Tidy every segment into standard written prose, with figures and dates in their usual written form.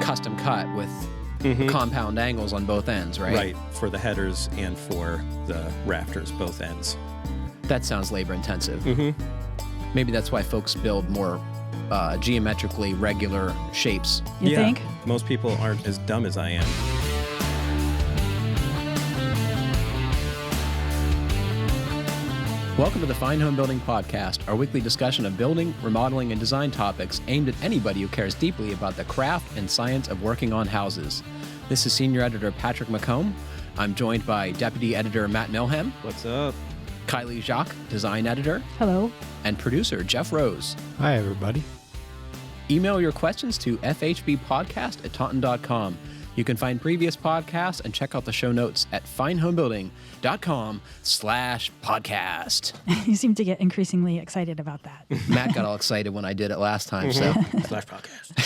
custom cut with compound angles on both ends, right? Right, for the headers and for the rafters, both ends. That sounds labor intensive. Maybe that's why folks build more geometrically regular shapes. You think? Most people aren't as dumb as I am. Welcome to the Fine Homebuilding Podcast, our weekly discussion of building, remodeling, and design topics aimed at anybody who cares deeply about the craft and science of working on houses. This is Senior Editor Patrick McComb. I'm joined by Deputy Editor Matt Milham. What's up? Kylie Jacques, Design Editor. Hello. And producer Jeff Rose. Hi, everybody. Email your questions to fhbpodcast@taunton.com. You can find previous podcasts and check out the show notes at finehomebuilding.com/podcast. You seem to get increasingly excited about that. Matt got all excited when I did it last time. /podcast.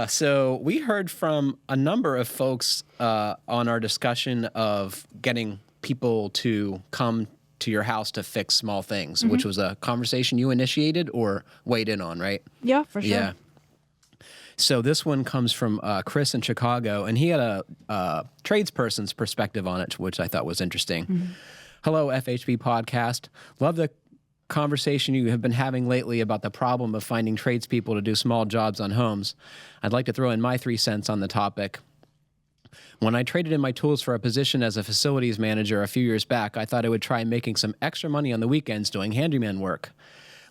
So we heard from a number of folks on our discussion of getting people to come to your house to fix small things, which was a conversation you initiated or weighed in on, right? Yeah, for sure. Yeah. So this one comes from Chris in Chicago, and he had a tradesperson's perspective on it, which I thought was interesting. Hello, FHB Podcast. Love the conversation you have been having lately about the problem of finding tradespeople to do small jobs on homes. I'd like to throw in my 3 cents on the topic. When I traded in my tools for a position as a facilities manager a few years back, I thought I would try making some extra money on the weekends doing handyman work.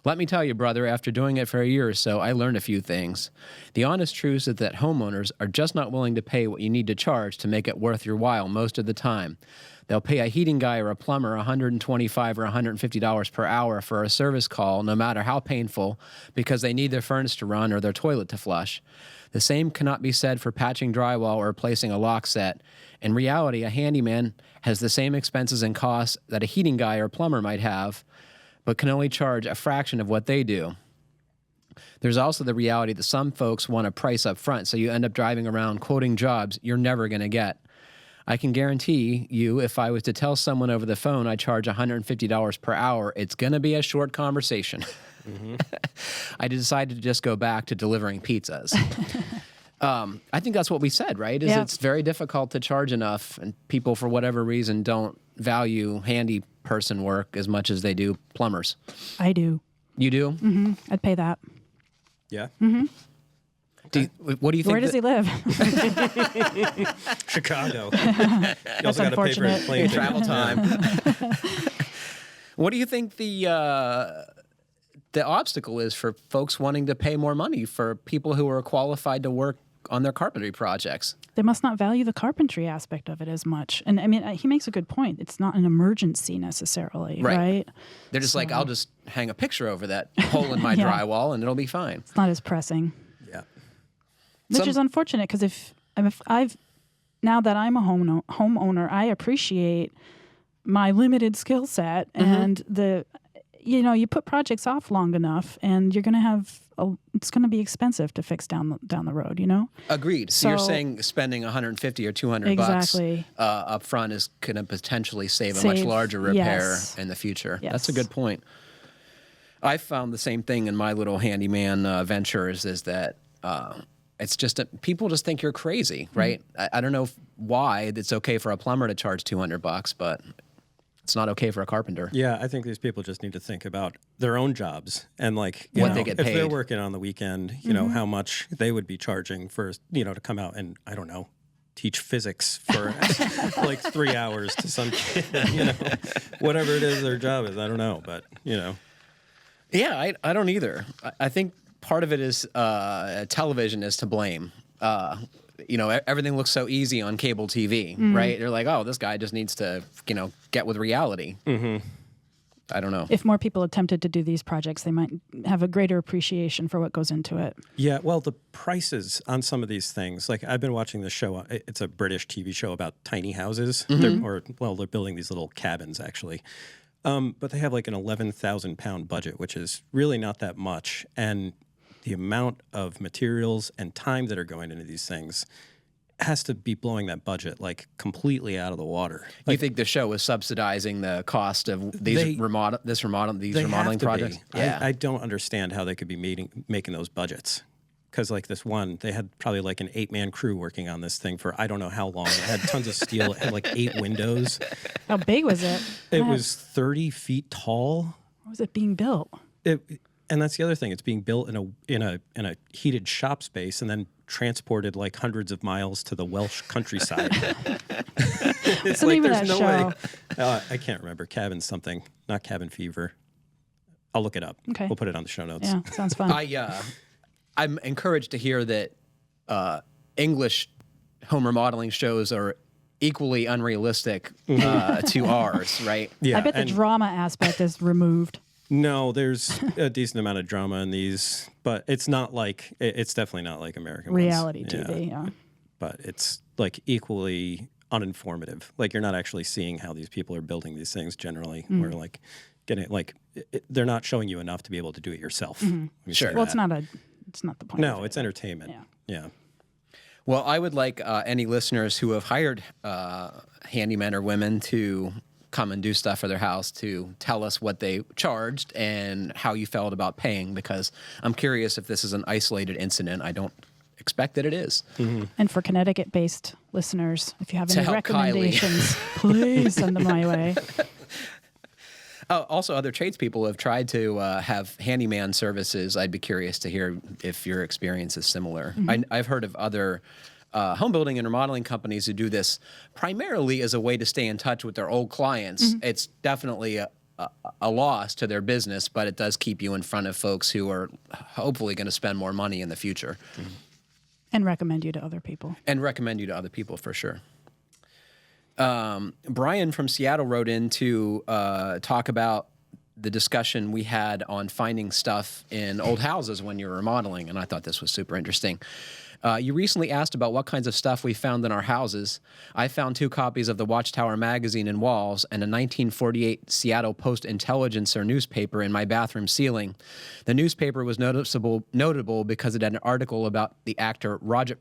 Let me tell you, brother, after doing it for a year or so, I learned a few things. The honest truth is that homeowners are just not willing to pay what you need to charge to make it worth your while most of the time. They'll pay a heating guy or a plumber $125 or $150 per hour for a service call, no matter how painful, because they need their furnace to run or their toilet to flush. The same cannot be said for patching drywall or replacing a lock set. In reality, a handyman has the same expenses and costs that a heating guy or plumber might have, but can only charge a fraction of what they do. There's also the reality that some folks want a price up front, so you end up driving around quoting jobs you're never going to get. I can guarantee you, if I was to tell someone over the phone I charge $150 per hour, it's going to be a short conversation. I decided to just go back to delivering pizzas. I think that's what we said, right? It's very difficult to charge enough, and people, for whatever reason, don't value handy person work as much as they do plumbers. I do. You do? I'd pay that. Yeah. What do you think? Where does he live? Chicago. You That's also got to pay for unfortunate. his plane ticket. Travel time. What do you think the obstacle is for folks wanting to pay more money for people who are qualified to work on their carpentry projects? They must not value the carpentry aspect of it as much. And I mean, he makes a good point. It's not an emergency necessarily, right? They're just like, I'll just hang a picture over that hole in my drywall and it'll be fine. It's not as pressing. Yeah. Which is unfortunate because if now that I'm a homeowner, I appreciate my limited skill set and you put projects off long up and you're going to have it's going to be expensive to fix down the road, Agreed. So you're saying spending $150 or $200 bucks up front is going to potentially save a much larger repair in the future. Yes. That's a good point. I found the same thing in my little handyman ventures is that it's just people just think you're crazy, right? I don't know why it's okay for a plumber to charge $200, but it's not okay for a carpenter. Yeah, I think these people just need to think about their own jobs and what they get paid. If they're working on the weekend, how much they would be charging for, to come out and, I don't know, teach physics for 3 hours to some kid, whatever it is their job is. I don't know, but, Yeah, I don't either. I think part of it is television is to blame. Everything looks so easy on cable TV, right? They're like, oh, this guy just needs to, get with reality. I don't know. If more people attempted to do these projects, they might have a greater appreciation for what goes into it. Yeah, well, the prices on some of these things, I've been watching this show. It's a British TV show about tiny houses. They're building these little cabins, actually. But they have an 11,000 pound budget, which is really not that much. And the amount of materials and time that are going into these things has to be blowing that budget completely out of the water. You think the show is subsidizing the cost of these remodeling projects? Yeah. I don't understand how they could be making those budgets because like this one, they had probably like an 8-man crew working on this thing for I don't know how long. It had tons of steel. It had like 8 windows. How big was it? It was 30 feet tall. Or was it being built? And that's the other thing. It's being built in a heated shop space and then transported like hundreds of miles to the Welsh countryside. What's the name of that show? I can't remember. Cabin something, not Cabin Fever. I'll look it up. Okay. We'll put it on the show notes. Yeah, sounds fun. I'm encouraged to hear that English home remodeling shows are equally unrealistic to ours, right? Yeah, I bet the drama aspect is removed. No, there's a decent amount of drama in these, but it's not like it's definitely not like American reality ones. TV. Yeah. But it's like equally uninformative. Like you're not actually seeing how these people are building these things generally. Or like getting like they're not showing you enough to be able to do it yourself. Sure. Well, it's not the point. No, it's entertainment. Yeah. Well, I would like any listeners who have hired handymen or women to come and do stuff for their house to tell us what they charged and how you felt about paying, because I'm curious if this is an isolated incident. I don't expect that it is. And for Connecticut-based listeners, if you have To any help recommendations, please send them my way. Also, other tradespeople have tried to have handyman services. I'd be curious to hear if your experience is similar. I've heard of other home building and remodeling companies who do this primarily as a way to stay in touch with their old clients. It's definitely a loss to their business, but it does keep you in front of folks who are hopefully going to spend more money in the future. And recommend you to other people. And recommend you to other people for sure. Brian from Seattle wrote in to talk about the discussion we had on finding stuff in old houses when you're remodeling, and I thought this was super interesting. You recently asked about what kinds of stuff we found in our houses. I found 2 copies of the Watchtower magazine in walls and a 1948 Seattle Post-Intelligencer newspaper in my bathroom ceiling. The newspaper was notable because it had an article about the actor Robert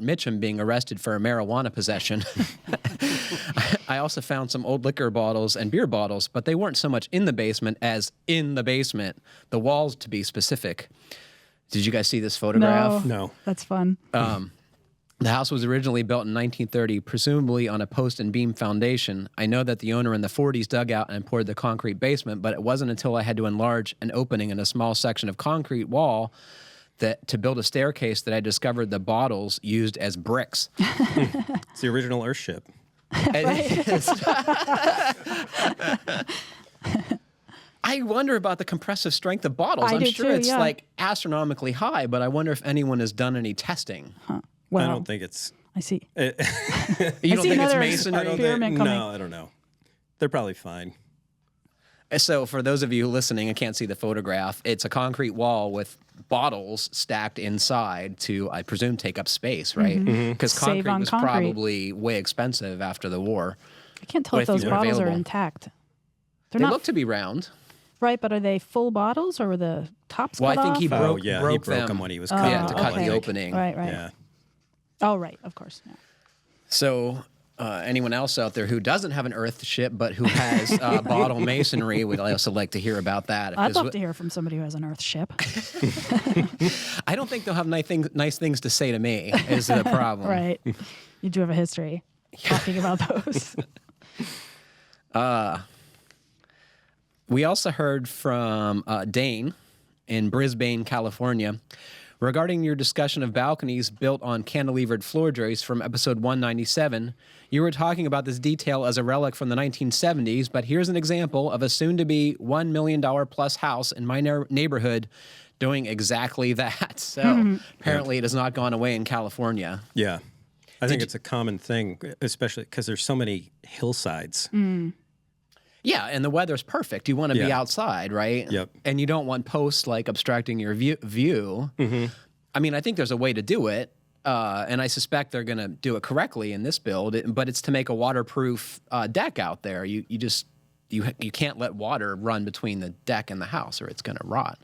Mitchum being arrested for a marijuana possession. I also found some old liquor bottles and beer bottles, but they weren't so much in the basement as in the basement, the walls to be specific. Did you guys see this photograph? No. That's fun. The house was originally built in 1930, presumably on a post and beam foundation. I know that the owner in the 40s dug out and poured the concrete basement, but it wasn't until I had to enlarge an opening in a small section of concrete wall to build a staircase that I discovered the bottles used as bricks. It's the original Earthship. I wonder about the compressive strength of bottles. I'm sure it's like astronomically high, but I wonder if anyone has done any testing. Well, I don't think it's... I see. You don't think it's masonry? No, I don't know. They're probably fine. So for those of you listening and can't see the photograph, it's a concrete wall with bottles stacked inside to, I presume, take up space, right? Because concrete was probably way expensive after the war. I can't tell if those bottles are intact. They look to be round. Right, but are they full bottles or were the tops cut off? Well, I think he broke them when he was cutting them. To cut the opening. Right. Yeah. Oh, right, of course. Yeah. So anyone else out there who doesn't have an earth ship but who has bottle masonry, we'd also like to hear about that. I'd love to hear from somebody who has an earth ship. I don't think they'll have nice things to say to me is the problem. Right. You do have a history talking about those. We also heard from Dane in Brisbane, California, regarding your discussion of balconies built on cantilevered floor joists from episode 197. You were talking about this detail as a relic from the 1970s, but here's an example of a soon-to-be $1 million plus house in my neighborhood doing exactly that. So apparently it has not gone away in California. Yeah. I think it's a common thing, especially because there's so many hillsides. Yeah, and the weather's perfect. You want to be outside, right? Yep. And you don't want posts like obstructing your view. I mean, I think there's a way to do it, and I suspect they're going to do it correctly in this build. But it's to make a waterproof deck out there. You can't let water run between the deck and the house, or it's going to rot.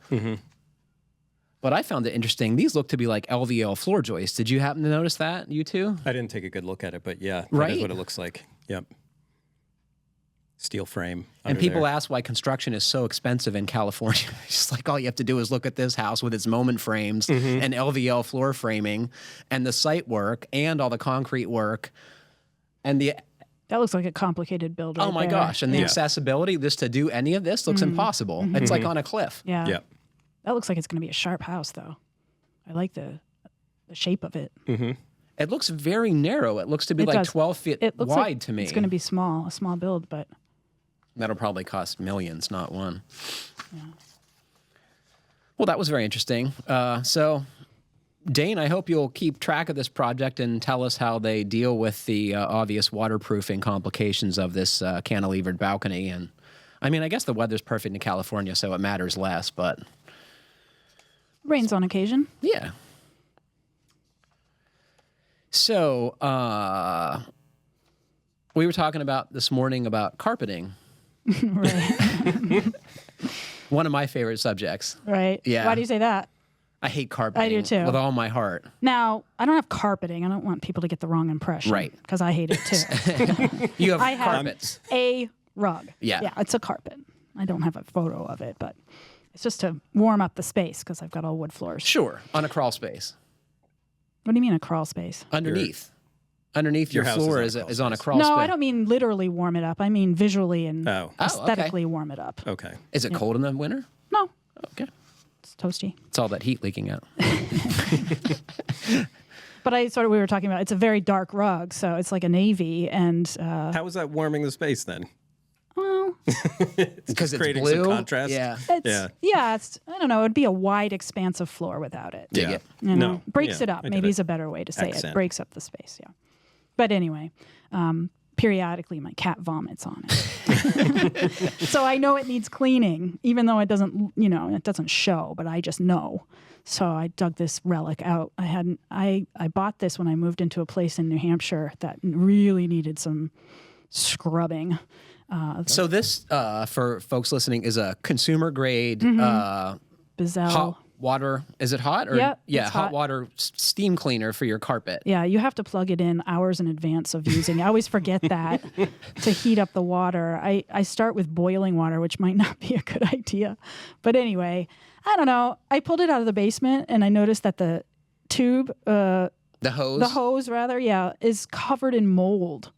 But I found it interesting. These look to be like LVL floor joists. Did you happen to notice that, you two? I didn't take a good look at it, but yeah, right? That is what it looks like. Yep. steel frame. And people ask why construction is so expensive in California. It's just like all you have to do is look at this house with its moment frames and LVL floor framing and the site work and all the concrete work and the... That looks like a complicated build right Oh, my there. gosh. And the accessibility, just to do any of this looks impossible. It's like on a cliff. Yeah. Yeah. That looks like it's going to be a sharp house, though. I like the shape of it. It looks very narrow. It looks to be like 12 feet It looks wide like to me. It's going to be small, a small build, but... That'll probably cost millions, not one. Yeah. Well, that was very interesting. So, Dane, I hope you'll keep track of this project and tell us how they deal with the obvious waterproofing complications of this cantilevered balcony. And I mean, I guess the weather's perfect in California, so it matters less, but... Rains on occasion. Yeah. So, we were talking about this morning about carpeting. Right. One of my favorite subjects. Right. Yeah. Why do you say that? I hate carpeting. I do too. With all my heart. Now, I don't have carpeting. I don't want people to get the wrong impression. Right. Because I hate it too. You have I have carpets. a rug. Yeah. Yeah, it's a carpet. I don't have a photo of it, but it's just to warm up the space because I've got all wood floors. Sure. On a crawl space. What do you mean a crawl space? Underneath. Underneath your house floor is is on a on a crawl crawl No, space. I don't mean literally warm it up. I mean visually and Oh. aesthetically warm it up. Okay. Is it cold in the winter? No, Okay. it's toasty. It's all that heat leaking out. But we were talking about, it's a very dark rug, so it's like a navy, and How is that warming the space then? well, Because it's creating blue. some contrast. Yeah. it's I don't know, it'd be a wide expanse of floor without it. Dig Yeah. it. You know, No. breaks Yeah, it up. I get Maybe it. is a better way to say it. Accent. Breaks up the space. Yeah. But anyway, periodically my cat vomits on it, so I know it needs cleaning, even though it doesn't. It doesn't show, but I just know. So I dug this relic out. I bought this when I moved into a place in New Hampshire that really needed some scrubbing. So this, for folks listening, is a consumer grade Bizzell. hot water. Is it hot? Or, Yep, yeah, it's hot hot. water steam cleaner for your carpet. Yeah, you have to plug it in hours in advance of using. I always forget that to heat up the water. I start with boiling water, which might not be a good idea. But anyway, I don't know. I pulled it out of the basement and I noticed that the tube, The hose. the hose rather, is covered in mold.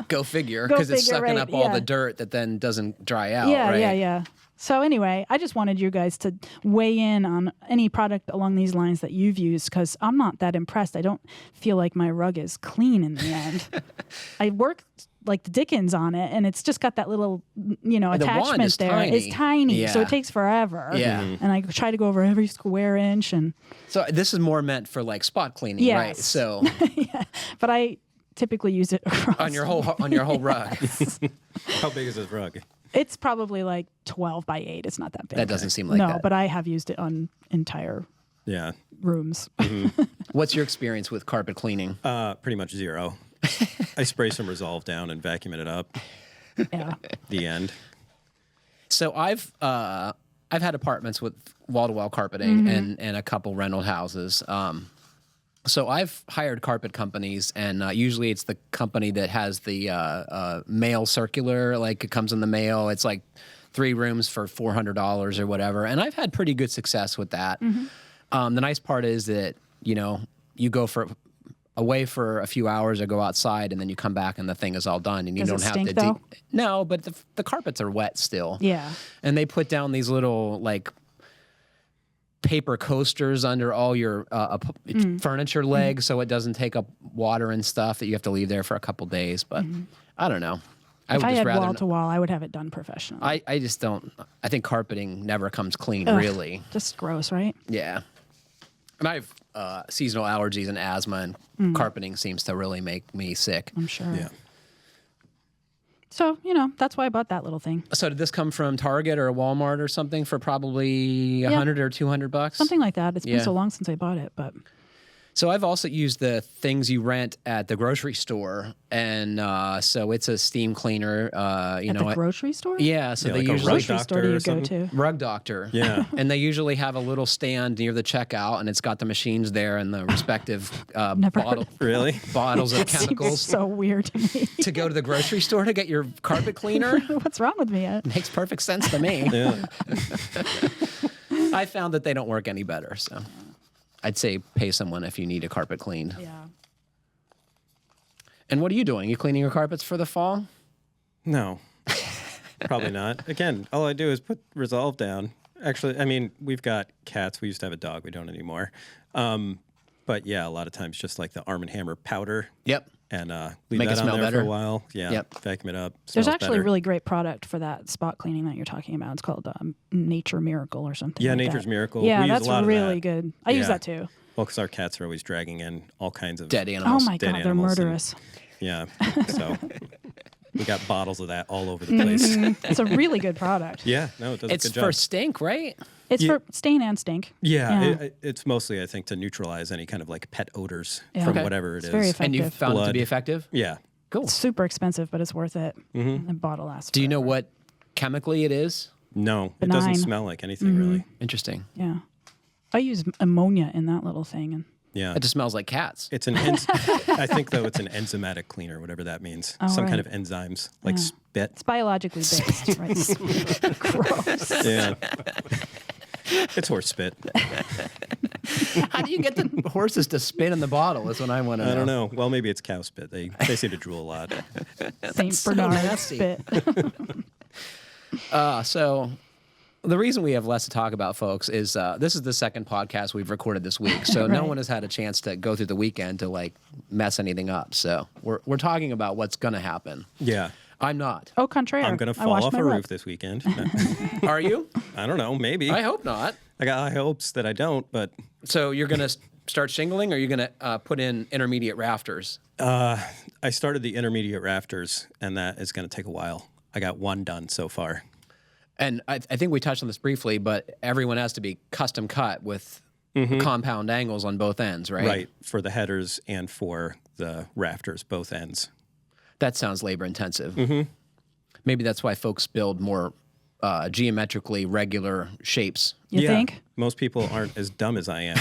Go figure. Go Because it's figure, sucking right, up all yeah. the dirt that then doesn't dry out. Yeah, right? yeah. So anyway, I just wanted you guys to weigh in on any product along these lines that you've used, because I'm not that impressed. I don't feel like my rug is clean in the end. I worked like the Dickens on it, and it's just got that little, the wand attachment is there. tiny. It's tiny, so Yeah. it takes forever. Yeah. And I try to go over every square inch, and So this is more meant for like spot cleaning, Yes. right? So but I typically use it across. on your whole rug. How big is this rug? It's probably like 12 by 8. It's not that big. That doesn't seem like no, that. but I have used it on entire Yeah. rooms. What's your experience with carpet cleaning? Pretty much zero. I spray some Resolve down and vacuum it up. Yeah. The end. So I've had apartments with wall-to-wall carpeting and a couple rental houses. So I've hired carpet companies, and usually it's the company that has the mail circular, like it comes in the mail. It's like 3 rooms for $400 or whatever, and I've had pretty good success with that. The nice part is that you go away for a few hours or go outside, and then you come back and the thing is all done, and you Does it don't have stink, to. though? No, but the carpets are wet still. Yeah. And they put down these little like paper coasters under all your furniture legs, so it doesn't take up water and stuff that you have to leave there for a couple days. But I don't know. If I just had rather wall to wall, I would have it done professionally. I just don't. I think carpeting never comes clean, Ugh. really. Just gross, right? Yeah. And I have seasonal allergies and asthma, and carpeting seems to really make me sick. I'm sure. Yeah. So, that's why I bought that little thing. So did this come from Target or Walmart or something for probably $100 or $200? Something like that. It's been Yeah. so long since I bought it, but So I've also used the things you rent at the grocery store, and so it's a steam cleaner. At the grocery store? Yeah, so Yeah, they like a usually Grocery store do you go to? Rug Doctor. Yeah. And they usually have a little stand near the checkout, and it's got the machines there and the respective Really? bottles of Seems chemicals so weird to me. to go to the grocery store to get your carpet cleaner. What's wrong with me? Makes perfect sense to me. Yeah. I found that they don't work any better, so I'd say pay someone if you need a carpet cleaned. Yeah. And what are you doing? You cleaning your carpets for the fall? No, probably not. Again, all I do is put Resolve down. Actually, I mean, we've got cats. We used to have a dog. We don't anymore. But yeah, a lot of times just like the Arm & Hammer powder. Yep. And leave Make it that on smell there better. for a while. Yeah. Yep. Vacuum it up. There's Smells actually better. a really great product for that spot cleaning that you're talking about. It's called Nature Miracle or something. Yeah, like Nature's that. Miracle. Yeah, We use that's a lot of really that. good. I use Yeah. that too. Well, because our cats are always dragging in all kinds of Dead Oh animals. my dead God, they're animals and- murderous. Yeah. So we got bottles of that all over the place. It's a really good product. Yeah. No, it does It's a good for job. stink, right? It's Yeah. for stain and stink. Yeah, it's mostly, I think, to neutralize any kind of like pet odors Yeah. from Okay. whatever it It's is. very effective. And you found it to Blood. be effective? Yeah. Cool. It's super expensive, but it's worth it. Mm-hmm. The bottle lasts. Do you know forever. what chemically it is? No, it doesn't Benign. smell like anything really. Interesting. Yeah. I use ammonia in that little thing. And Yeah. It just smells like cats. It's an I think though it's an enzymatic cleaner, whatever that means. Oh, Some kind right. of enzymes like Yeah. spit. it's biologically based. Right? Gross. Yeah. It's horse spit. How do you get the horses to spit in the bottle is what I want to know. I don't know. Well, maybe it's cow spit. They seem to drool a lot. Saint so Bernard nasty. spit. So the reason we have less to talk about, folks, is this is the second podcast we've recorded this week. So no Right. one has had a chance to go through the weekend to like mess anything up. So we're talking about what's going to happen. Yeah. I'm not. Au contraire. I'm gonna I fall washed off my a rug. roof this weekend. Are you? I don't know. Maybe. I hope not. I got high hopes that I don't, but So you're going to start shingling, or you're going to put in intermediate rafters? I started the intermediate rafters, and that is going to take a while. I got one done so far. And I think we touched on this briefly, but everyone has to be custom cut with compound angles on both ends, right? Right, for the headers and for the rafters, both ends. That sounds labor intensive. Maybe that's why folks build more geometrically regular shapes. You think? Most people aren't as dumb as I am.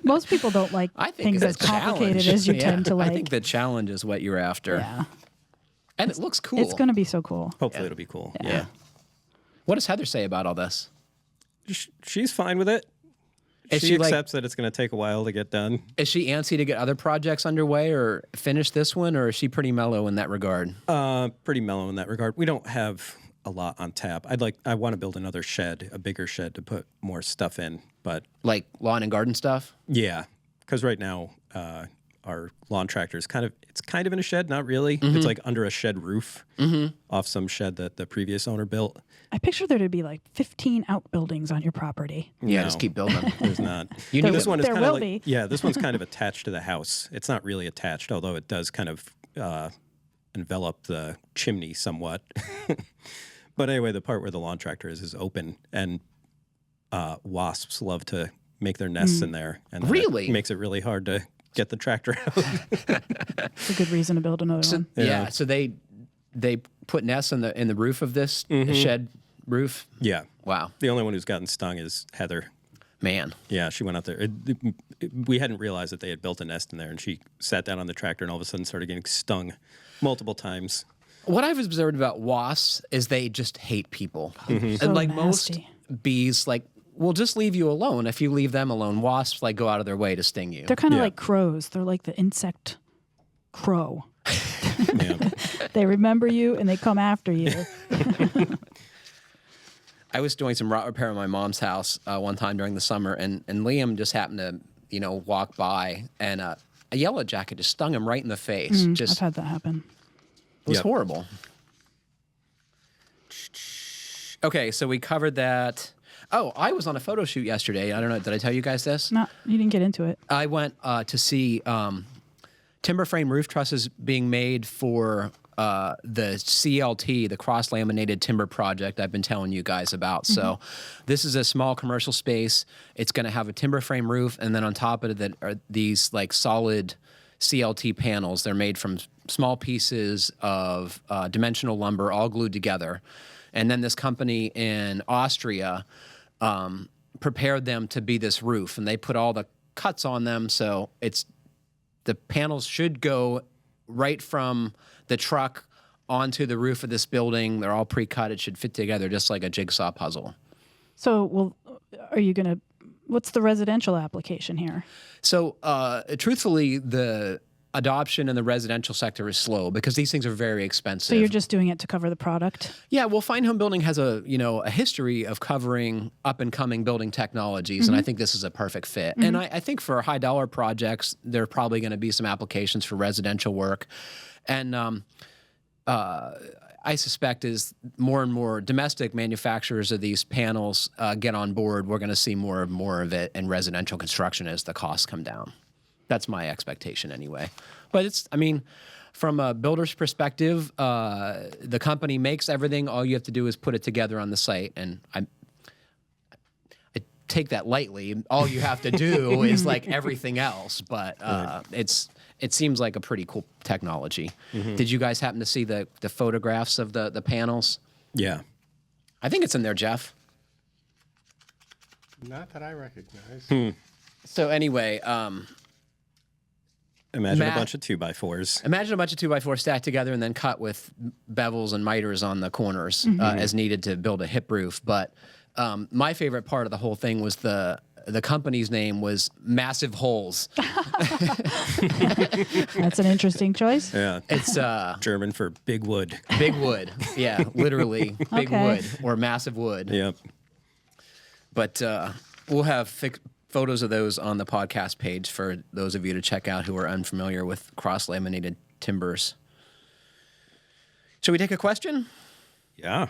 Most people don't like I think things it's as a complicated challenge. as you Yeah, tend to like. I think the challenge is what you're after. Yeah. And it looks cool. It's going to be so cool. Hopefully it'll be cool. Yeah. What does Heather say about all this? She's fine with it. Is She she, like- accepts that it's going to take a while to get done. Is she antsy to get other projects underway or finish this one, or is she pretty mellow in that regard? Pretty mellow in that regard. We don't have a lot on tap. I want to build another shed, a bigger shed to put more stuff in. But Like lawn and garden stuff? yeah, because right now our lawn tractor is kind of in a shed, not really. It's like under a shed roof off some shed that the previous owner built. I picture there to be like 15 outbuildings on your property. Yeah, No. just keep building them. There's not. You need This them. one is There kind of will like, be. yeah, this one's kind of attached to the house. It's not really attached, although it does kind of envelop the chimney somewhat. But anyway, the part where the lawn tractor is open, and wasps love to make their nests in there. And then Really? it makes it really hard to get the tractor out. It's a good reason to build another one. Yeah. So they put nests in the roof of this shed roof. Yeah. Wow, The only one who's gotten stung is Heather. man. Yeah, she went out there. We hadn't realized that they had built a nest in there, and she sat down on the tractor and all of a sudden started getting stung multiple times. What I've observed about wasps is they just hate people. And So like most nasty. bees, like will just leave you alone. If you leave them alone, wasps like go out of their way to sting you. They're kind of Yeah. like crows. They're like the insect crow. Yeah. They remember you and they come after you. I was doing some rot repair in my mom's house one time during the summer, and Liam just happened to, walk by, and a yellow jacket just stung him right in the face. I've Just had that happen. it was Yep. horrible. Okay, so we covered that. Oh, I was on a photo shoot yesterday. I don't know. Did I tell you guys this? No, you didn't get into it. I went to see timber frame roof trusses being made for the CLT, the cross-laminated timber project I've been telling you guys about. So this is a small commercial space. It's going to have a timber frame roof, and then on top of it are these like solid CLT panels. They're made from small pieces of dimensional lumber all glued together. And then this company in Austria prepared them to be this roof, and they put all the cuts on them, so the panels should go right from the truck onto the roof of this building. They're all pre-cut. It should fit together just like a jigsaw puzzle. So, what's the residential application here? So, truthfully, the adoption in the residential sector is slow because these things are very expensive. So you're just doing it to cover the product? Yeah, well, Fine Homebuilding has a history of covering up and coming building technologies, and I think this is a perfect fit. And I think for high dollar projects, there are probably going to be some applications for residential work, and I suspect as more and more domestic manufacturers of these panels get on board, we're going to see more and more of it in residential construction as the costs come down. That's my expectation anyway. But from a builder's perspective, the company makes everything. All you have to do is put it together on the site. And I take that lightly. All you have to do is like everything else. But it seems like a pretty cool technology. Did you guys happen to see the photographs of the panels? Yeah. I think it's in there, Jeff. Not that I recognize. So anyway... Imagine a bunch of 2x4s. Imagine a bunch of 2x4 stacked together and then cut with bevels and miters on the corners as needed to build a hip roof. But my favorite part of the whole thing was the company's name was Massive Holes. That's an interesting choice. Yeah. It's German for big wood. Big wood. Yeah, literally big wood or massive wood. Yep. But we'll have photos of those on the podcast page for those of you to check out who are unfamiliar with cross-laminated timbers. Should we take a question? Yeah.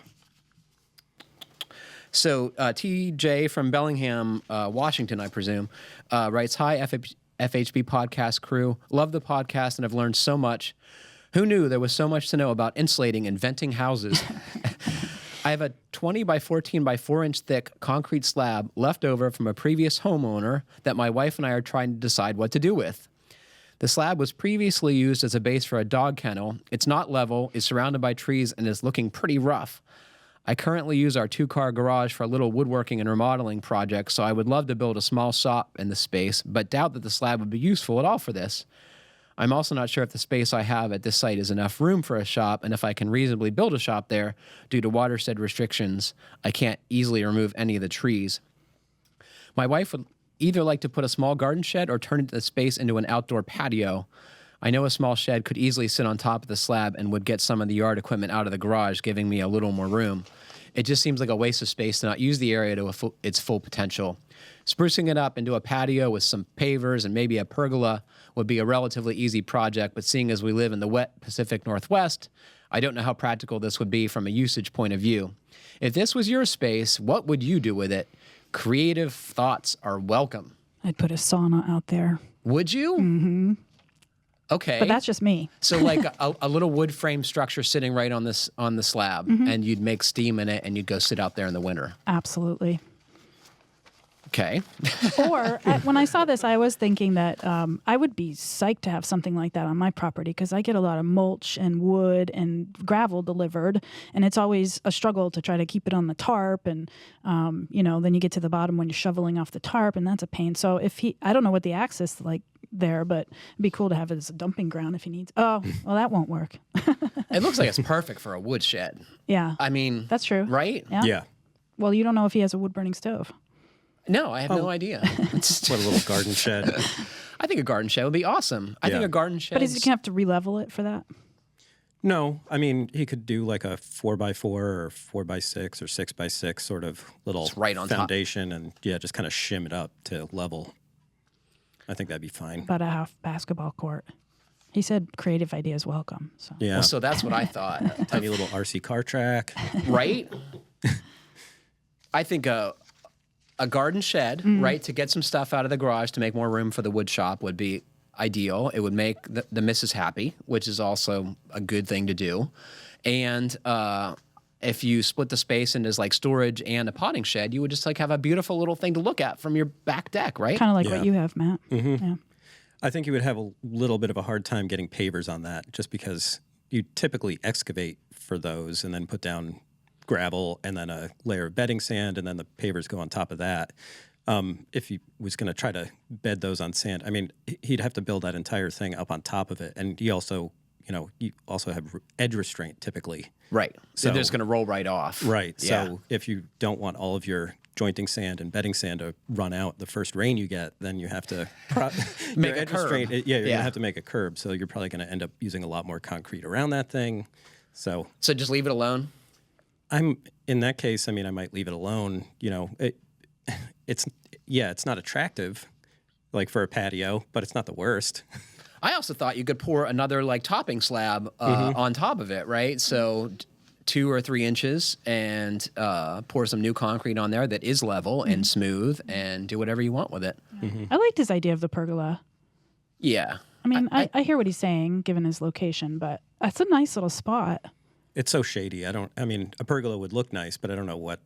So TJ from Bellingham, Washington, I presume, writes, "Hi, FHB podcast crew. Love the podcast and have learned so much. Who knew there was so much to know about insulating and venting houses? I have a 20 by 14 by 4 inch thick concrete slab left over from a previous homeowner that my wife and I are trying to decide what to do with. The slab was previously used as a base for a dog kennel. It's not level, is surrounded by trees, and is looking pretty rough. I currently use our 2-car garage for a little woodworking and remodeling project, so I would love to build a small shop in the space, but doubt that the slab would be useful at all for this. I'm also not sure if the space I have at this site is enough room for a shop, and if I can reasonably build a shop there due to watershed restrictions. I can't easily remove any of the trees. My wife would either like to put a small garden shed or turn the space into an outdoor patio. I know a small shed could easily sit on top of the slab and would get some of the yard equipment out of the garage, giving me a little more room. It just seems like a waste of space to not use the area to its full potential. Sprucing it up into a patio with some pavers and maybe a pergola would be a relatively easy project, but seeing as we live in the wet Pacific Northwest, I don't know how practical this would be from a usage point of view. If this was your space, what would you do with it? Creative thoughts are welcome." I'd put a sauna out there. Would you? Mm-hmm. Okay. But that's just me. So like a little wood frame structure sitting right on the slab, and you'd make steam in it and you'd go sit out there in the winter. Absolutely. Okay. Or when I saw this, I was thinking that I would be psyched to have something like that on my property because I get a lot of mulch and wood and gravel delivered, and it's always a struggle to try to keep it on the tarp, and then you get to the bottom when you're shoveling off the tarp, and that's a pain. So I don't know what the access like there, but it'd be cool to have it as a dumping ground if he needs. Oh, well, that won't work. It looks like it's perfect for a wood shed. Yeah. I mean, that's true. Right? Yeah. Well, you don't know if he has a wood burning stove. No, I have no idea. What a little garden shed. I think a garden shed would be awesome. I think a garden shed. But is he going to have to re-level it for that? No, I mean, he could do like a 4x4 or 4x6 or 6x6 sort of little right on foundation top. And just kind of shim it up to level. I think that'd be fine. About a half basketball court. He said creative ideas welcome. So. Yeah. Well, so that's what I thought. Tiny little RC car track. Right? I think a garden shed, right, to get some stuff out of the garage to make more room for the wood shop would be ideal. It would make the missus happy, which is also a good thing to do. And if you split the space into like storage and a potting shed, you would just like have a beautiful little thing to look at from your back deck, right? Kind of like what you have, Matt. Yeah. I think you would have a little bit of a hard time getting pavers on that, just because you typically excavate for those and then put down gravel and then a layer of bedding sand, and then the pavers go on top of that. If he was going to try to bed those on sand, I mean, he'd have to build that entire thing up on top of it. And you also have edge restraint typically. Right. So they're just going to roll right off. Right. Yeah. So if you don't want all of your jointing sand and bedding sand to run out the first rain you get, then you have to make a curb. You're going to have to make a curb. So you're probably going to end up using a lot more concrete around that thing. So just leave it alone? In that case, I mean, I might leave it alone. It's not attractive, like for a patio, but it's not the worst. I also thought you could pour another like topping slab on top of it, right? So 2 or 3 inches, and pour some new concrete on there that is level and smooth, and do whatever you want with it. I liked his idea of the pergola. Yeah. I mean, I hear what he's saying, given his location, but that's a nice little spot. It's so shady. I mean, a pergola would look nice, but I don't know what,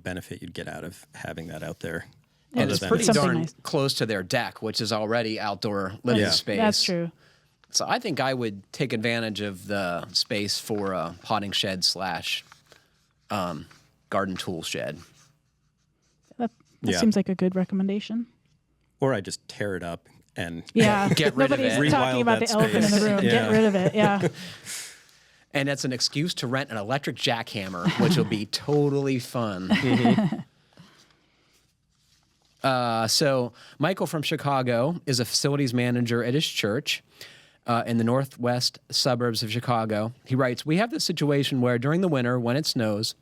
benefit you'd get out of having that out there. Yeah, And it's pretty darn close to their deck, which is already outdoor living space. That's true. So I think I would take advantage of the space for a potting shed / garden tool shed. That seems like a good recommendation. Or I just tear it up and get rid of it. Nobody's talking about the elephant in the room. Yeah. Get rid of it. Yeah. And it's an excuse to rent an electric jackhammer, which will be totally fun. So Michael from Chicago is a facilities manager at his church in the northwest suburbs of Chicago. He writes, "We have this situation where during the winter, when it snows,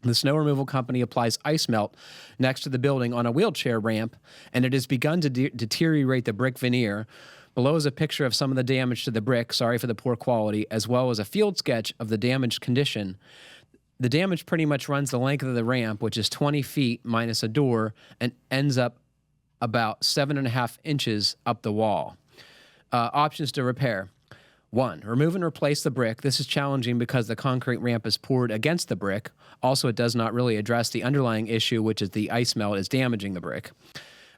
the snow removal company applies ice melt next to the building on a wheelchair ramp, and it has begun to deteriorate the brick veneer. Below is a picture of some of the damage to the brick, sorry for the poor quality, as well as a field sketch of the damaged condition. The damage pretty much runs the length of the ramp, which is 20 feet minus a door, and ends up about 7.5 inches up the wall. Options to repair. 1, remove and replace the brick. This is challenging because the concrete ramp is poured against the brick. Also, it does not really address the underlying issue, which is the ice melt is damaging the brick.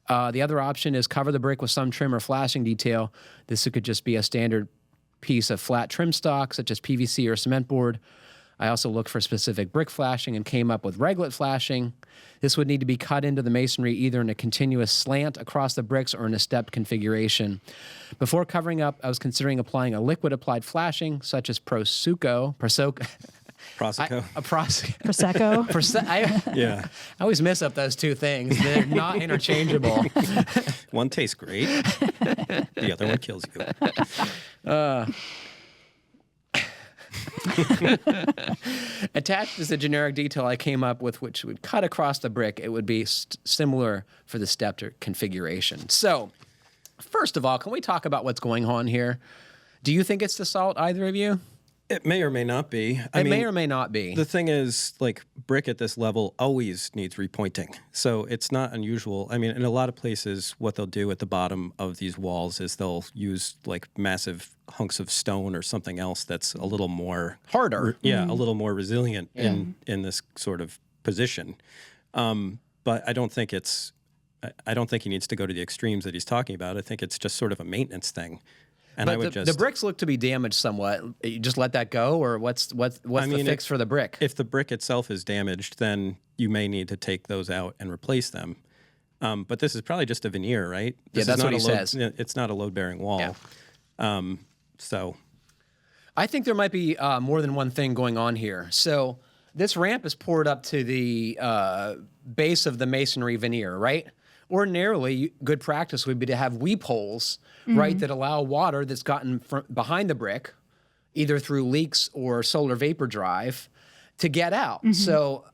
The other option is cover the brick with some trim or flashing detail. This could just be a standard piece of flat trim stock, such as PVC or cement board. I also looked for specific brick flashing and came up with reglet flashing. This would need to be cut into the masonry either in a continuous slant across the bricks or in a stepped configuration. Before covering up, I was considering applying a liquid-applied flashing, such as Prosecco. Yeah. I always mess up those two things. They're not interchangeable. One tastes great. The other one kills you. Attached is a generic detail I came up with, which would cut across the brick. It would be similar for the stepped configuration. So, first of all, can we talk about what's going on here? Do you think it's the salt, either of you? It may or may not be. It may or may not be. The thing is, like, brick at this level always needs repointing. So it's not unusual. I mean, in a lot of places, what they'll do at the bottom of these walls is they'll use, like, massive hunks of stone or something else that's a little more... harder. A little more resilient in this sort of position. But I don't think he needs to go to the extremes that he's talking about. I think it's just sort of a maintenance thing. And but the bricks look to be damaged somewhat. You just let that go, or what's the fix for the brick? If the brick itself is damaged, then you may need to take those out and replace them. But this is probably just a veneer, right? That's what he says. It's not a load-bearing wall. Yeah. So I think there might be more than one thing going on here. So this ramp is poured up to the base of the masonry veneer, right? Ordinarily, good practice would be to have weep holes, right, that allow water that's gotten behind the brick, either through leaks or solar vapor drive, to get out. So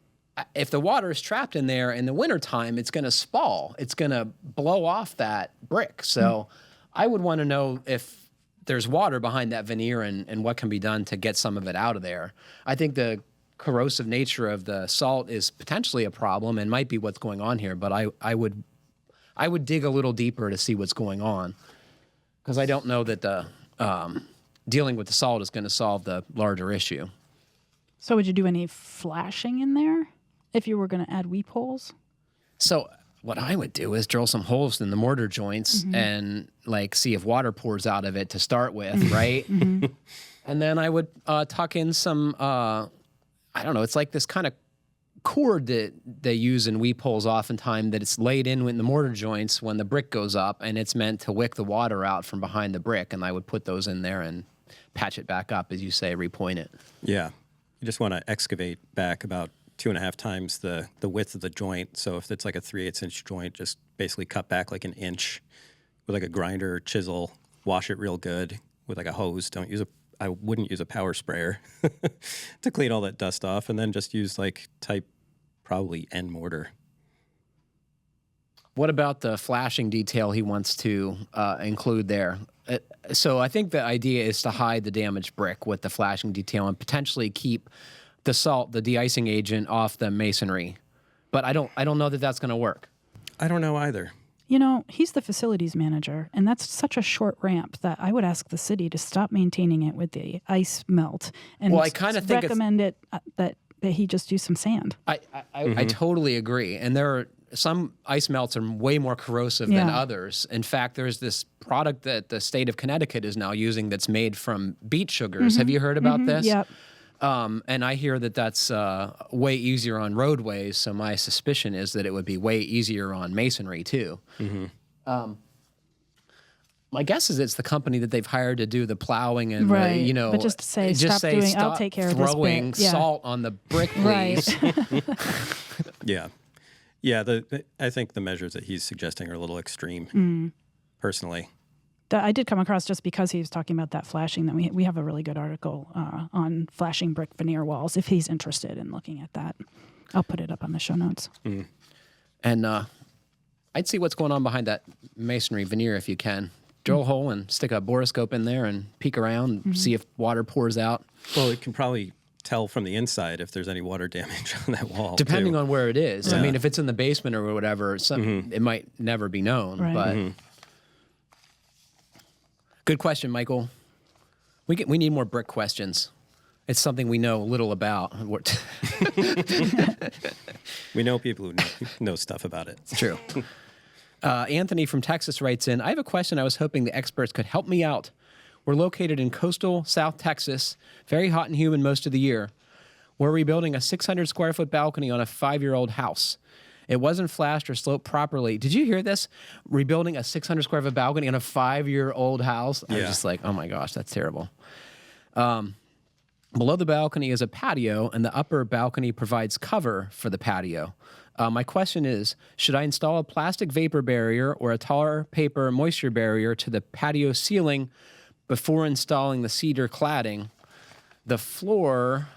if the water is trapped in there in the wintertime, it's going to spall. It's going to blow off that brick. So I would want to know if there's water behind that veneer and what can be done to get some of it out of there. I think the corrosive nature of the salt is potentially a problem and might be what's going on here, but I would dig a little deeper to see what's going on. because I don't know that the dealing with the salt is going to solve the larger issue. So would you do any flashing in there if you were going to add weep holes? So what I would do is drill some holes in the mortar joints and like see if water pours out of it to start with, right? And then I would tuck in some, I don't know, it's like this kind of cord that they use in weep holes oftentimes that it's laid in the mortar joints when the brick goes up, and it's meant to wick the water out from behind the brick. And I would put those in there and patch it back up, as you say, repoint it. Yeah. You just want to excavate back about 2.5 times the width of the joint. So if it's like a 3/8 inch joint, just basically cut back like an inch with like a grinder or chisel, wash it real good with like a hose. I wouldn't use a power sprayer to clean all that dust off, and then just use like type probably end mortar. What about the flashing detail he wants to include there? So I think the idea is to hide the damaged brick with the flashing detail and potentially keep the salt, the de-icing agent, off the masonry. But I don't know that that's going to work. I don't know either. You know, he's the facilities manager, and that's such a short ramp that I would ask the city to stop maintaining it with the ice melt and Well, I kinda think recommend it that he just use some sand. I totally agree. And there are some ice melts are way more corrosive than others. In fact, there's this product that the state of Connecticut is now using that's made from beet sugars. Have you heard about this? Yep. And I hear that that's way easier on roadways, so my suspicion is that it would be way easier on masonry, too. My guess is it's the company that they've hired to do the plowing and, Right. you know... But just say, stop doing, I'll take care of this bit. throwing salt on the brick, please. Right. Yeah. Yeah, I think the measures that he's suggesting are a little extreme, personally. I did come across, just because he was talking about that flashing, that we have a really good article on flashing brick veneer walls, if he's interested in looking at that. I'll put it up on the show notes. And I'd see what's going on behind that masonry veneer if you can. Drill a hole and stick a borescope in there and peek around and see if water pours out. Well, it can probably tell from the inside if there's any water damage on that wall. Depending on where it is. Yeah. I mean, if it's in the basement or whatever, it might never be known. Right. But good question, Michael. We need more brick questions. It's something we know little about. We know people who know stuff about it. It's true. Anthony from Texas writes in, I have a question I was hoping the experts could help me out. We're located in coastal South Texas, very hot and humid most of the year. We're rebuilding a 600-square-foot balcony on a 5-year-old house. It wasn't flashed or sloped properly. Did you hear this? Rebuilding a 600-square-foot balcony on a 5-year-old house? I was just like, oh my gosh, that's terrible. Below the balcony is a patio, and the upper balcony provides cover for the patio. My question is, should I install a plastic vapor barrier or a tar paper moisture barrier to the patio ceiling before installing the cedar cladding? The floor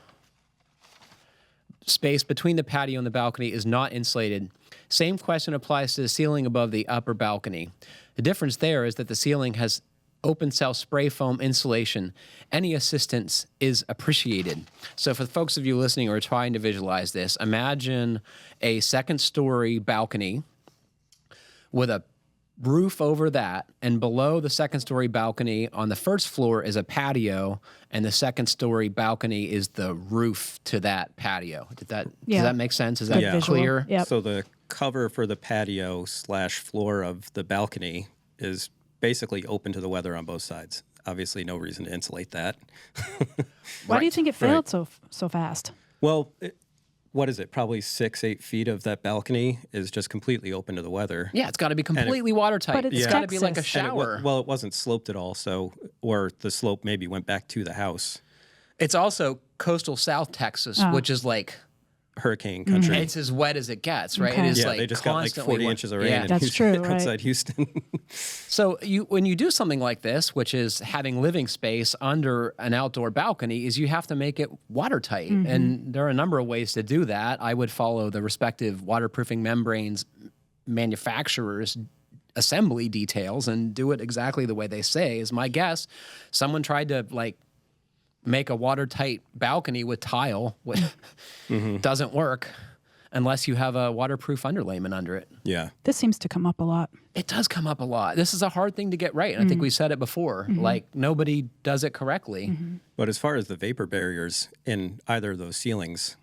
space between the patio and the balcony is not insulated. Same question applies to the ceiling above the upper balcony. The difference there is that the ceiling has open cell spray foam insulation. Any assistance is appreciated. So for the folks of you listening who are trying to visualize this, imagine a second-story balcony with a roof over that, and below the second-story balcony on the first floor is a patio, and the second-story balcony is the roof to that patio. Does that make sense? Is that clear? Yep. So the cover for the patio / floor of the balcony is basically open to the weather on both sides. Obviously, no reason to insulate that. Why do you think it failed so fast? Well, what is it? Probably 6-8 feet of that balcony is just completely open to the weather. Yeah, it's got to be completely watertight. But it's got to be like a Texas. shower. It wasn't sloped at all, or the slope maybe went back to the house. It's also coastal South Texas, which is like Hurricane country. it's as wet as it gets, right? Okay. It is like they just got like constantly 40 wet. inches of rain Yeah. in That's Houston, true, right. outside Houston. So when you do something like this, which is having living space under an outdoor balcony, is you have to make it watertight. And there are a number of ways to do that. I would follow the respective waterproofing membranes manufacturers' assembly details and do it exactly the way they say, is my guess. Someone tried to make a watertight balcony with tile, which doesn't work. unless you have a waterproof underlayment under it. Yeah. This seems to come up a lot. It does come up a lot. This is a hard thing to get right. And I think we said it before. Like, nobody does it correctly. But as far as the vapor barriers in either of those ceilings,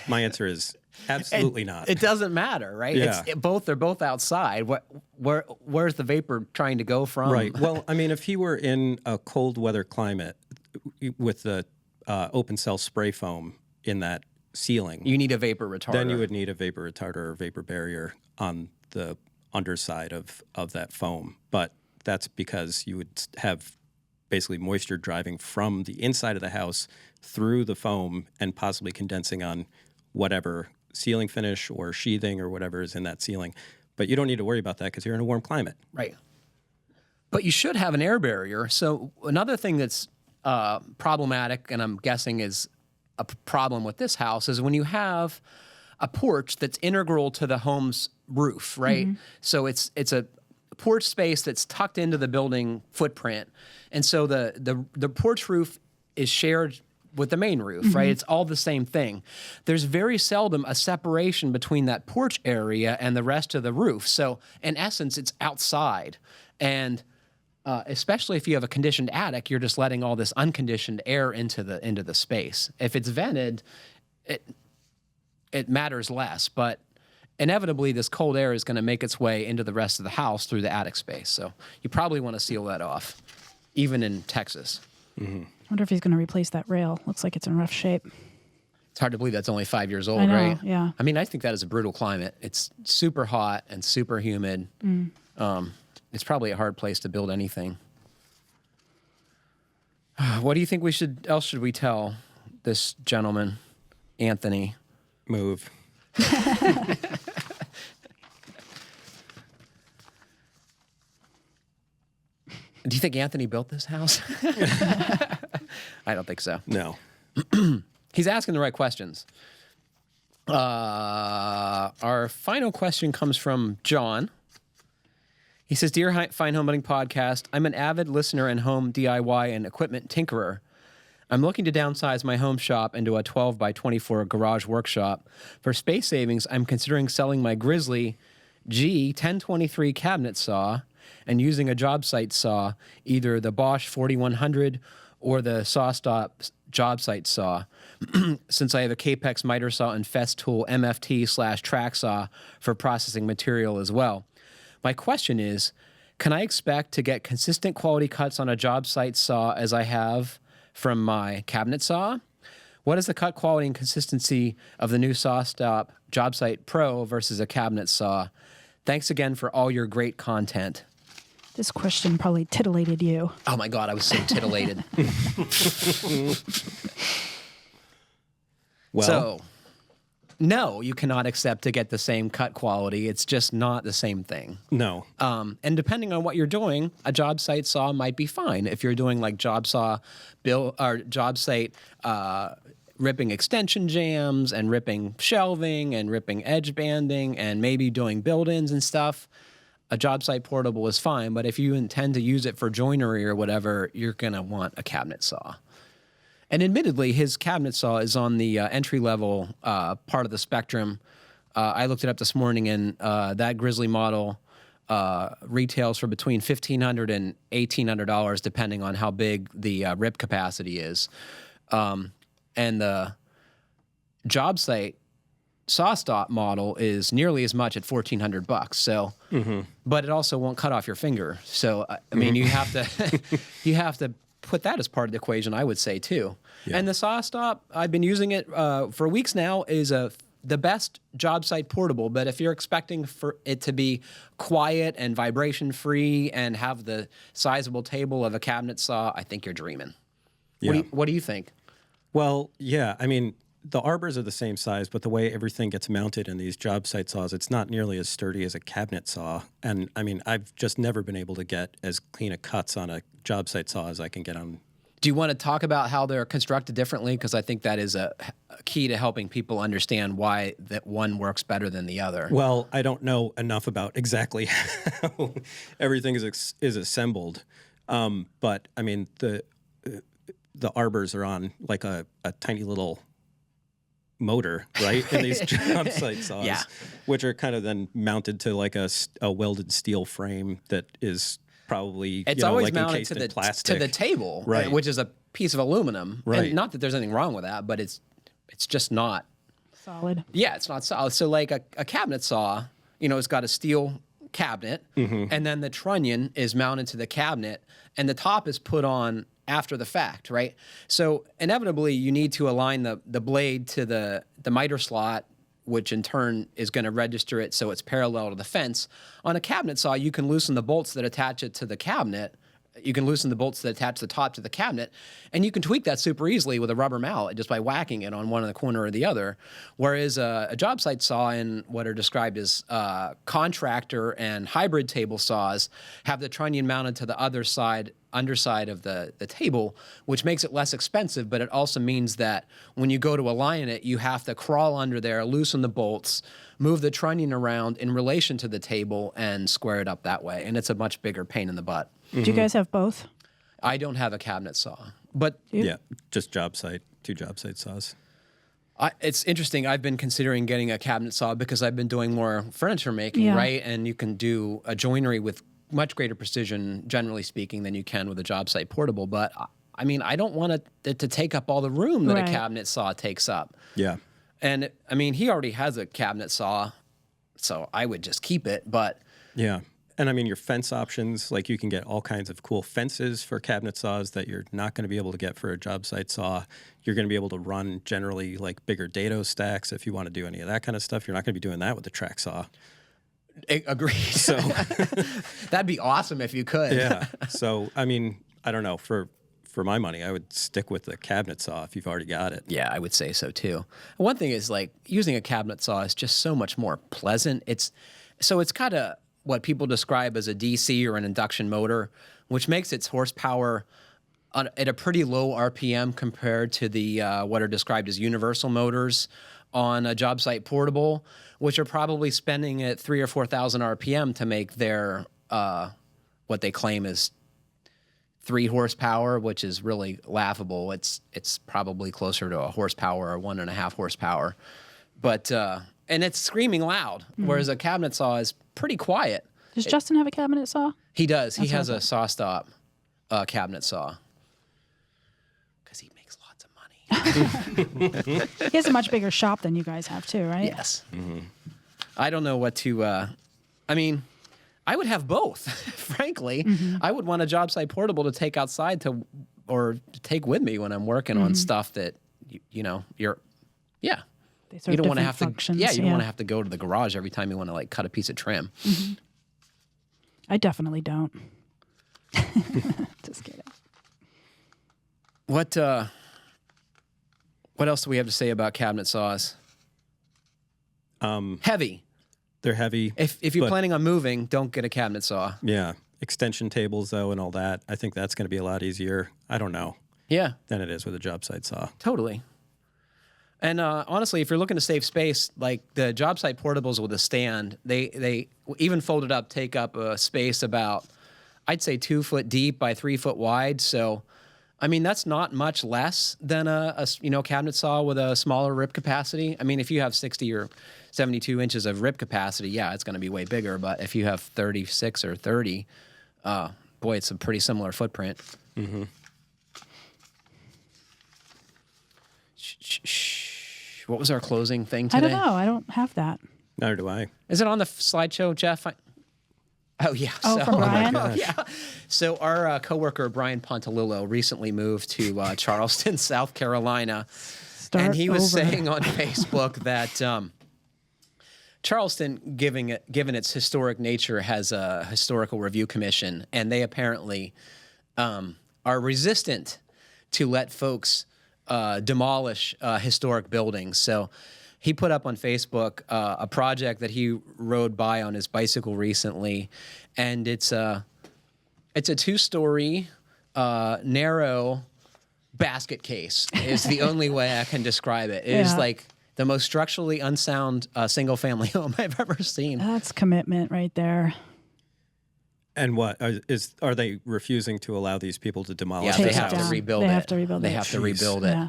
my answer is absolutely not. It doesn't matter, right? Yeah. They're both outside. Where's the vapor trying to go from? Right. Well, I mean, if he were in a cold weather climate with the open cell spray foam in that ceiling, You need a vapor retarder. then you would need a vapor retarder or vapor barrier on the underside of that foam. But that's because you would have basically moisture driving from the inside of the house through the foam and possibly condensing on whatever ceiling finish or sheathing or whatever is in that ceiling. But you don't need to worry about that because you're in a warm climate. Right. But you should have an air barrier. So another thing that's problematic, and I'm guessing is a problem with this house, is when you have a porch that's integral to the home's roof, right? So it's a porch space that's tucked into the building footprint. And so the porch roof is shared with the main roof, right? It's all the same thing. There's very seldom a separation between that porch area and the rest of the roof. So in essence, it's outside. And especially if you have a conditioned attic, you're just letting all this unconditioned air into the space. If it's vented, it matters less. But inevitably, this cold air is going to make its way into the rest of the house through the attic space. So you probably want to seal that off, even in Texas. I wonder if he's going to replace that rail. Looks like it's in rough shape. It's hard to believe that's only 5 years old, I know, right? yeah. I mean, I think that is a brutal climate. It's super hot and super humid. It's probably a hard place to build anything. What do you think else should we tell this gentleman, Anthony? Move. Do you think Anthony built this house? I don't think so. No. He's asking the right questions. Our final question comes from John. He says, Dear Fine Homebuilding Podcast, I'm an avid listener and home DIY and equipment tinkerer. I'm looking to downsize my home shop into a 12 by 24 garage workshop. For space savings, I'm considering selling my Grizzly G1023 cabinet saw and using a job site saw, either the Bosch 4100 or the SawStop job site saw, since I have a Capex miter saw and Festool MFT/track saw for processing material as well. My question is, can I expect to get consistent quality cuts on a job site saw as I have from my cabinet saw? What is the cut quality and consistency of the new SawStop Job Site Pro versus a cabinet saw? Thanks again for all your great content. This question probably titillated you. Oh my God, I was so titillated. Well, So, no, you cannot accept to get the same cut quality. It's just not the same thing. no. And depending on what you're doing, a job site saw might be fine. If you're doing like job site ripping extension jams and ripping shelving and ripping edge banding and maybe doing build-ins and stuff, a job site portable is fine. But if you intend to use it for joinery or whatever, you're going to want a cabinet saw. And admittedly, his cabinet saw is on the entry-level part of the spectrum. I looked it up this morning, and that Grizzly model retails for between $1,500 and $1,800, depending on how big the rip capacity is. And the job site SawStop model is nearly as much at $1,400. So, but it also won't cut off your finger. So, I mean, you have to you have to put that as part of the equation, I would say too. Yeah. And the SawStop, I've been using it for weeks now, is the best job site portable. But if you're expecting for it to be quiet and vibration free and have the sizable table of a cabinet saw, I think you're dreaming. Yeah. What do you think? Well, yeah. I mean, the arbors are the same size, but the way everything gets mounted in these job site saws, it's not nearly as sturdy as a cabinet saw. And I mean, I've just never been able to get as clean a cuts on a job site saw as I can get on. Do you want to talk about how they're constructed differently? Because I think that is a key to helping people understand why that one works better than the other. Well, I don't know enough about exactly how everything is assembled. But I mean, the arbors are on like a tiny little motor, right? In these job site saws, Yeah. which are kind of then mounted to like a welded steel frame that is probably It's always like mounted encased to in plastic. the table, Right. which is a piece of aluminum. Right. And not that there's anything wrong with that, but it's just not. Solid. Yeah, it's not solid. So like a cabinet saw, it's got a steel cabinet, and then the trunnion is mounted to the cabinet, and the top is put on after the fact, right? So inevitably, you need to align the blade to the miter slot, which in turn is going to register it so it's parallel to the fence. On a cabinet saw, you can loosen the bolts that attach it to the cabinet. You can loosen the bolts that attach the top to the cabinet, and you can tweak that super easily with a rubber mallet just by whacking it on one in the corner or the other. Whereas a job site saw in what are described as contractor and hybrid table saws have the trunnion mounted to the underside of the table, which makes it less expensive, but it also means that when you go to align it, you have to crawl under there, loosen the bolts, move the trunnion around in relation to the table, and square it up that way. And it's a much bigger pain in the butt. Do you guys have both? I don't have a cabinet saw, but Yeah, just two job site saws. it's interesting. I've been considering getting a cabinet saw because I've been doing more furniture making, Yeah. right? And you can do a joinery with much greater precision, generally speaking, than you can with a job site portable. But I mean, I don't want it to take up all the room that Right. a cabinet saw takes up. Yeah. And I mean, he already has a cabinet saw, so I would just keep it. But Yeah. And I mean, your fence options, like you can get all kinds of cool fences for cabinet saws that you're not going to be able to get for a job site saw. You're going to be able to run generally like bigger dado stacks if you want to do any of that kind of stuff. You're not going to be doing that with the track saw. agreed. So, That'd be awesome if you could. yeah. So, I mean, I don't know. For my money, I would stick with the cabinet saw if you've already got it. Yeah, I would say so too. One thing is like using a cabinet saw is just so much more pleasant. It's kind of what people describe as a DC or an induction motor, which makes its horsepower at a pretty low RPM compared to the what are described as universal motors on a job site portable, which are probably spending at 3,000 or 4,000 RPM to make their what they claim is 3 horsepower, which is really laughable. It's probably closer to a horsepower or 1.5 horsepower, but and it's screaming loud. Whereas a cabinet saw is pretty quiet. Does Justin have a cabinet saw? He does. He has a saw stop cabinet saw because he makes lots of money. He has a much bigger shop than you guys have too, right? Yes. I don't know what to. I mean, I would have both. Frankly, I would want a job site portable to take outside or to take with me when I'm working on stuff that you're. Yeah. They serve You don't want to different have to. functions, Yeah, you don't want to have to go to the garage every time you want to like cut a piece of trim. I definitely don't. Just kidding. What else do we have to say about cabinet saws? Heavy. They're heavy. If you're but- planning on moving, don't get a cabinet saw. Yeah. Extension tables, though, and all that. I think that's going to be a lot easier. I don't know. Yeah, Than it is with a job site saw. totally. And honestly, if you're looking to save space, like the job site portables with a stand, they even folded up take up a space about, I'd say 2 foot deep by 3 foot wide. So, I mean, that's not much less than a cabinet saw with a smaller rip capacity. I mean, if you have 60 or 72 inches of rip capacity, yeah, it's going to be way bigger. But if you have 36 or 30, boy, it's a pretty similar footprint. Mm-hmm. Shh. What was our closing thing today? I don't know. I don't have that. Neither do I. Is it on the slideshow, Jeff? Oh, yeah. Oh, from Brian? Yeah. So our coworker, Brian Pontalillo, recently moved to Charleston, South Carolina. And he was saying on Facebook that Charleston, given its historic nature, has a historical review commission, and they apparently are resistant to let folks demolish historic buildings. So he put up on Facebook a project that he rode by on his bicycle recently, and it's a 2-story narrow basket case is the only way I can describe it. It is like the most structurally unsound single-family home I've ever seen. That's commitment right there. And what are they refusing to allow these people to demolish? Yeah, they this have house? to rebuild it. They have to rebuild it. They have to rebuild it. Yeah.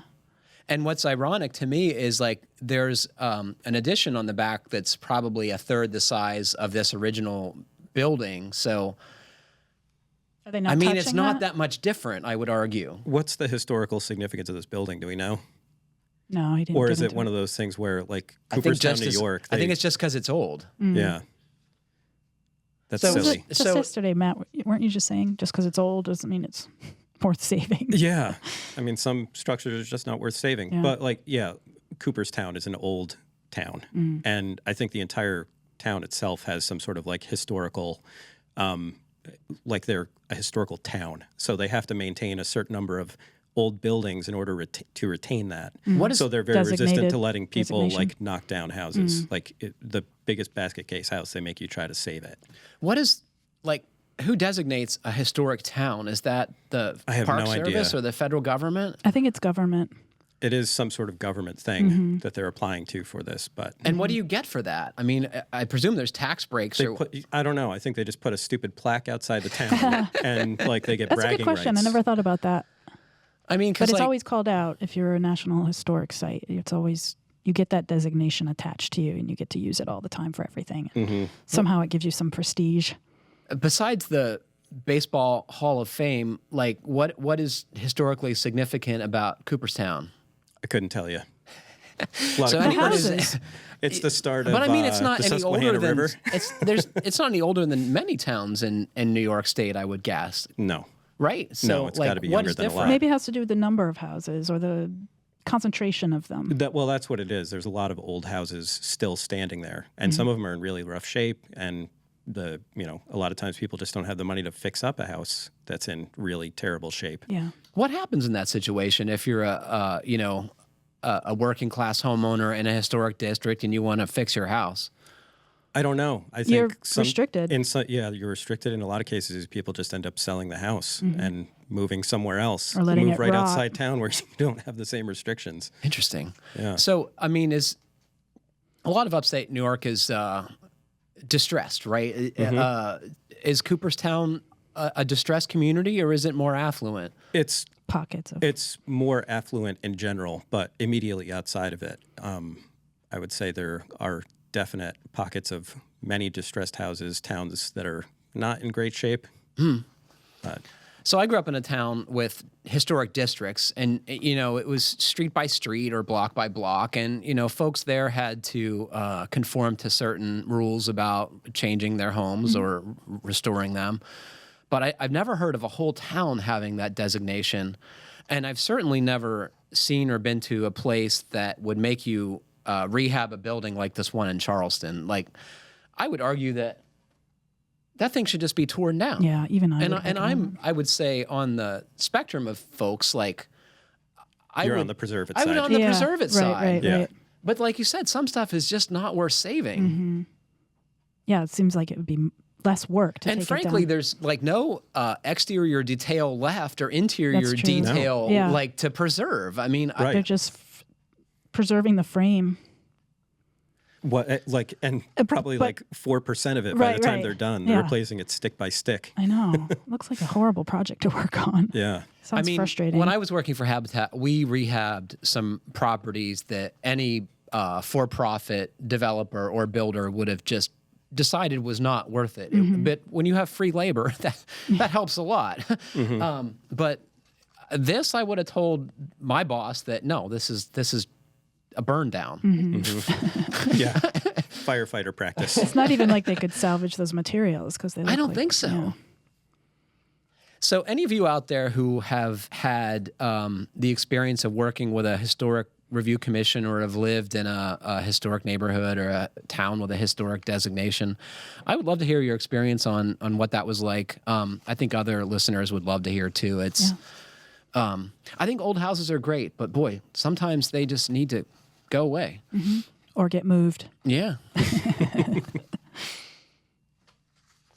And what's ironic to me is like there's an addition on the back that's probably a third the size of this original building. So, Are they not I mean, touching it's not that much different, I would argue. What's the historical significance of this building? Do we know? No, he didn't. Or get is it into one of those things where, like I think Cooperstown, just New as- York? I think it's just because it's old. yeah. That's So- silly. Just So- yesterday, Matt, weren't you just saying just because it's old doesn't mean it's worth saving? Yeah. I mean, some structures are just not worth saving. Yeah. But like, yeah, Cooperstown is an old town. And I think the entire town itself has some sort of like historical, like they're a historical town. So they have to maintain a certain number of old buildings in order to retain that. What is So they're very resistant Designated to letting people designation? like knock down houses. Like the biggest basket case house, they make you try to save it. What is like who designates a historic town? Is that the I have Park no Service idea. or the federal government? I think it's government. It is some sort of government thing that they're applying to for this, but And what do you get for that? I mean, I presume there's tax breaks they or I don't know. I think they just put a stupid plaque outside the town, and like they get That's a bragging good question. rights. I never thought about that. I mean, But because it's like, always called out if you're a National Historic Site. It's always, you get that designation attached to you and you get to use it all the time for everything. Somehow it gives you some prestige. besides the Baseball Hall of Fame, like what is historically significant about Cooperstown? I couldn't tell you. So anyone is, It's the start of but I mean, it's not the any older Susquehanna than River. it's not any older than many towns in New York State, I would guess, No, right? So No, it's like, gotta be what younger is than a different? lot. Maybe it has to do with the number of houses or the concentration of them. well, that's what it is. There's a lot of old houses still standing there, and some of them are in really rough shape. And a lot of times people just don't have the money to fix up a house that's in really terrible shape. Yeah. What happens in that situation if you're a working class homeowner in a historic district and you want to fix your house? I don't know. I think You're restricted. You're restricted in a lot of cases. People just end up selling the house and moving somewhere else, Or letting move it right rot. outside town where you don't have the same restrictions. Interesting. Yeah. So I mean, is a lot of upstate New York is distressed, right? Is Cooperstown a distressed community, or is it more affluent? It's Pockets of It's more affluent in general, but immediately outside of it, I would say there are definite pockets of many distressed houses, towns that are not in great shape. So I grew up in a town with historic districts, and it was street by street or block by block, and folks there had to conform to certain rules about changing their homes or restoring them. But I've never heard of a whole town having that designation, and I've certainly never seen or been to a place that would make you rehab a building like this one in Charleston. Like, I would argue that thing should just be torn down. Yeah, even I. I would say on the spectrum of folks, like You're on the preserve it I would side. on the preserve it side. Right, Yeah. right. But like you said, some stuff is just not worth saving. Yeah, it seems like it would be less work to And take frankly, it down. there's like no exterior detail left or interior That's true. detail No. Yeah. like to preserve. I mean, Right. They're just preserving the frame. And probably but- like 4% of it by the Right, time right. they're done. They're Yeah. replacing it stick by stick. I know. Looks like a horrible project to work on. Yeah. Sounds frustrating. when I was working for Habitat, we rehabbed some properties that any for-profit developer or builder would have just decided was not worth it. But when you have free labor, that helps a lot. But this, I would have told my boss that no, this is a burn down. Yeah. Firefighter practice. It's not even like they could salvage those materials because they. I look don't like- think so. yeah. So, any of you out there who have had the experience of working with a historic review commission or have lived in a historic neighborhood or a town with a historic designation, I would love to hear your experience on what that was like. I think other listeners would love to hear too. It's, I think old houses are great, but boy, sometimes they just need to go away. Or get moved. Yeah.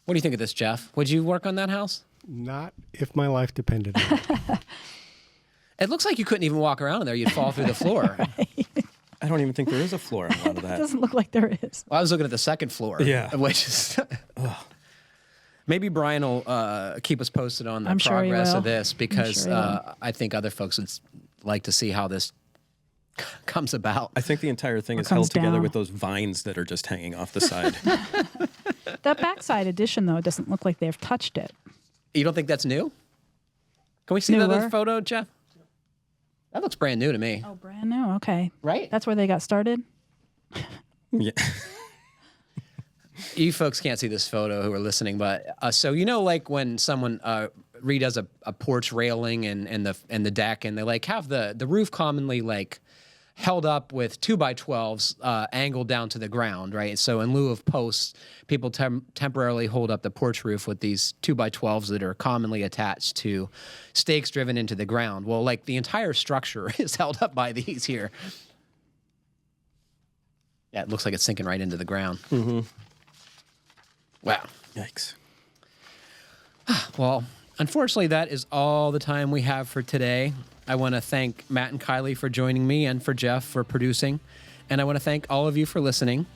What do you think of this, Jeff? Would you work on that house? Not if my life depended on it. It looks like you couldn't even walk around in there. You'd fall through the floor. I don't even think there is a floor on a lot of It that. doesn't look like there is. Well, I was looking at the second floor. Yeah. Which is maybe Brian will keep us posted on the I'm sure he progress will. of this because sure he will. I think other folks would like to see how this comes about. I think the entire thing is comes held together down. with those vines that are just hanging off the side. That backside addition, though, doesn't look like they've touched it. You don't think that's new? Can we see that Newer. photo, Jeff? That looks brand new to me. Oh, brand new. Okay. Right? That's where they got started? Yeah. You folks can't see this photo who are listening, but so you know, like when someone redoes a porch railing and the deck, and they like have the roof commonly like held up with 2x12s angled down to the ground, right? So in lieu of posts, people temporarily hold up the porch roof with these 2x12s that are commonly attached to stakes driven into the ground. Well, like the entire structure is held up by these here. Yeah, it looks like it's sinking right into the ground. Mm-hmm. Wow. Yikes. Well, unfortunately, that is all the time we have for today. I want to thank Matt and Kiley for joining me and for Jeff for producing. And I want to thank all of you for listening.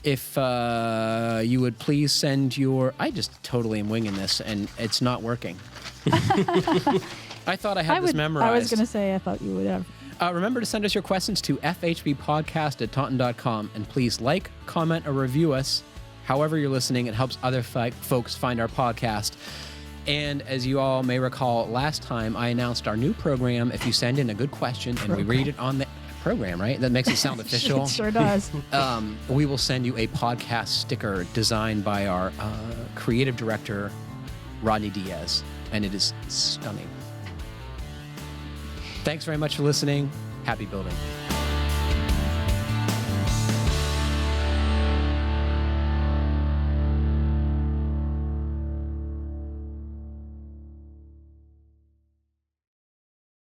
If you would please send your... I just totally am winging this, and it's not working. I thought I had this memorized. I was going to say I thought you would have. Remember to send us your questions to fhbpodcast@taunton.com. And please like, comment, or review us. However you're listening, it helps other folks find our podcast. And as you all may recall, last time I announced our new program. If you send in a good question and we read it on the program, right? That makes it sound official. It sure does. We will send you a podcast sticker designed by our creative director, Rodney Diaz. And it is stunning. Thanks very much for listening. Happy building.